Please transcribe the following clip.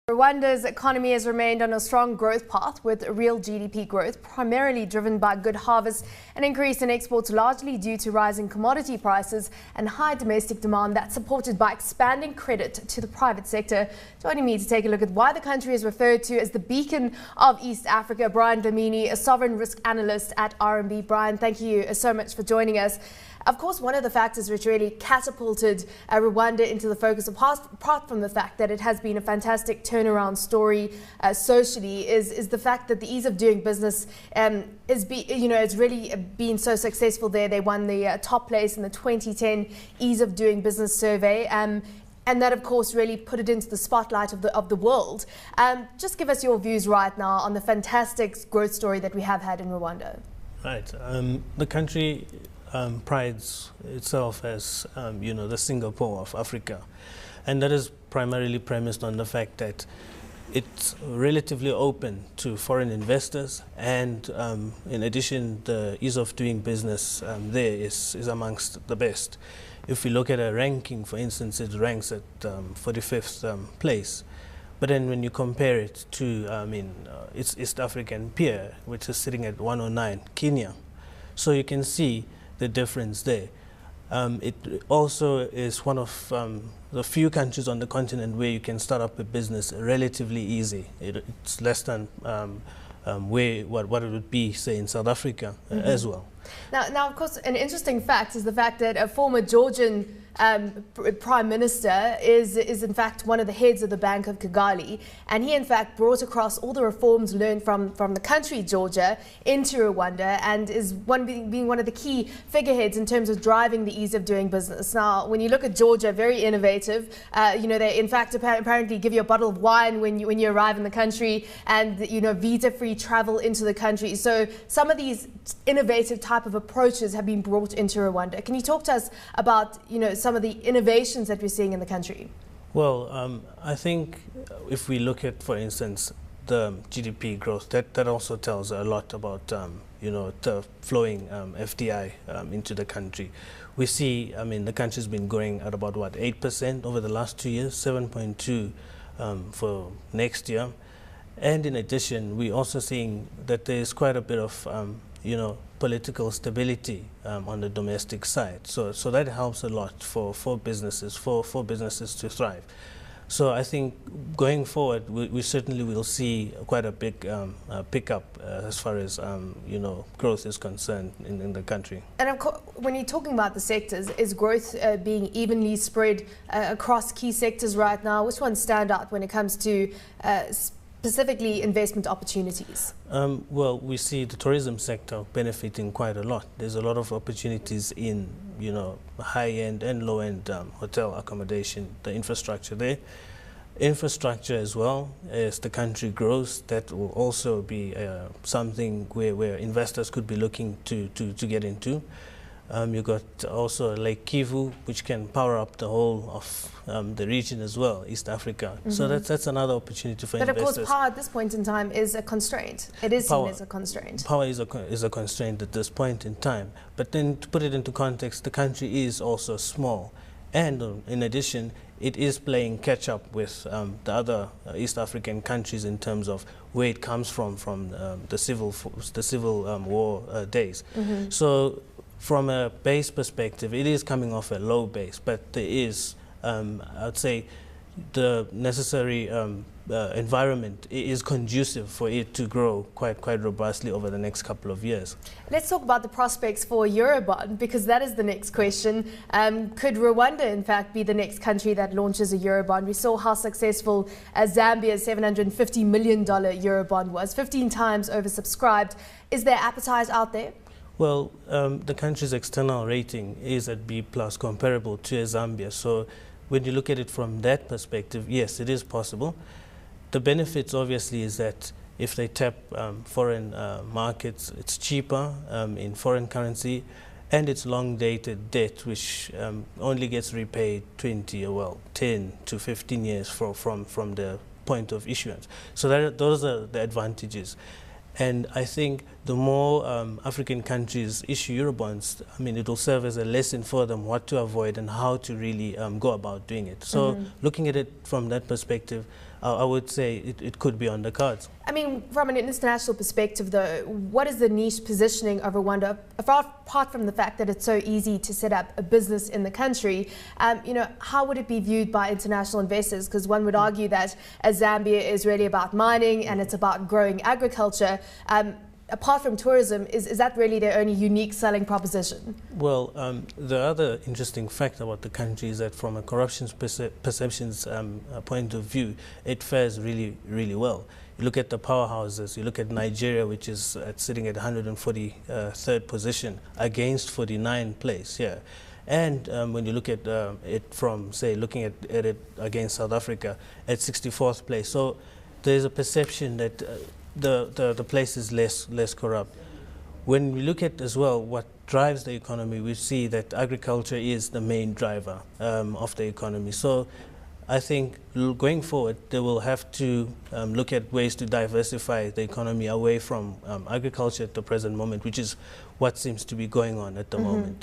Rwanda's economy has remained on a strong growth path with real GDP growth, primarily driven by good harvests, an increase in exports largely due to rising commodity prices and high domestic demand that's supported by expanding credit to the private sector. Joining me to take a look at why the country is referred to as the beacon of East Africa, Brian Dlamini, a sovereign risk analyst at RMB. Brian, thank you so much for joining us. Of course, one of the factors which really catapulted Rwanda into the focus, apart from the fact that it has been a fantastic turnaround story socially, is the fact that the ease of doing business it's really been so successful there. They won the top place in the 2010 Ease of Doing Business survey. And that, of course, really put it into the spotlight of the world. Just give us your views right now on the fantastic growth story that we have had in Rwanda. Right. The country prides itself as, the Singapore of Africa. And that is primarily premised on the fact that it's relatively open to foreign investors. And in addition, the ease of doing business there is amongst the best. If we look at a ranking, for instance, it ranks at 45th place. But then when you compare it to its East African peer, which is sitting at 109, Kenya. So you can see the difference there. It also is one of the few countries on the continent where you can start up a business relatively easy. It's less than what it would be, say, in South Africa as well. Now, of course, an interesting fact is the fact that a former Georgian Prime Minister is in fact one of the heads of the Bank of Kigali, and he in fact brought across all the reforms learned from the country Georgia into Rwanda, and is being one of the key figureheads in terms of driving the ease of doing business. Now, when you look at Georgia, very innovative. They in fact apparently give you a bottle of wine when you arrive in the country, and visa-free travel into the country. So some of these innovative type of approaches have been brought into Rwanda. Can you talk to us about some of the innovations that we're seeing in the country? Well, I think if we look at, for instance, the GDP growth, that also tells a lot about the flowing FDI into the country. We see, the country's been growing at about 8% over the last 2 years, 7.2 for next year. And in addition, we're also seeing that there's quite a bit of political stability on the domestic side. So that helps a lot for businesses, for businesses to thrive. So I think going forward, we certainly will see quite a big pickup as far as growth is concerned in the country. And of course, when you're talking about the sectors, is growth being evenly spread across key sectors right now? Which ones stand out when it comes to specifically investment opportunities? Well, we see the tourism sector benefiting quite a lot. There's a lot of opportunities in, high-end and low-end hotel accommodation, the infrastructure there. Infrastructure as well, as the country grows, that will also be something where investors could be looking to get into. You've got also Lake Kivu, which can power up the whole of the region as well, East Africa. So that's another opportunity for investors. But of course, power at this point in time is a constraint. It is seen as a constraint. Power is a constraint at this point in time. But then to put it into context, the country is also small. And in addition, it is playing catch-up with the other East African countries in terms of where it comes from the civil war days. So from a base perspective, it is coming off a low base, but there is, I'd say, the necessary environment is conducive for it to grow quite robustly over the next couple of years. Let's talk about the prospects for Eurobond, because that is the next question. Could Rwanda, in fact, be the next country that launches a Eurobond? We saw how successful Zambia's $750 million Eurobond was, 15 times oversubscribed. Is there appetite out there? Well, the country's external rating is at B+, comparable to Zambia. So when you look at it from that perspective, yes, it is possible. The benefits, obviously, is that if they tap foreign markets, it's cheaper in foreign currency, and it's long-dated debt, which only gets repaid 10 to 15 years from the point of issuance. So those are the advantages. And I think the more African countries issue Eurobonds, it will serve as a lesson for them what to avoid and how to really go about doing it. So looking at it from that perspective, I would say it could be on the cards. I mean, from an international perspective, though, what is the niche positioning of Rwanda, apart from the fact that it's so easy to set up a business in the country? You know, how would it be viewed by international investors? Because one would argue that Zambia is really about mining and it's about growing agriculture. Apart from tourism, is that really their only unique selling proposition? Well, the other interesting fact about the country is that from a corruption perceptions point of view, it fares really, really well. You look at the powerhouses, you look at Nigeria, which is sitting at 143rd position against 49th place here. And when you look at it from, say, looking at it against South Africa at 64th place. So there's a perception that the place is less corrupt. When we look at as well what drives the economy, we see that agriculture is the main driver of the economy. So I think going forward, they will have to look at ways to diversify the economy away from agriculture at the present moment, which is what seems to be going on at the moment.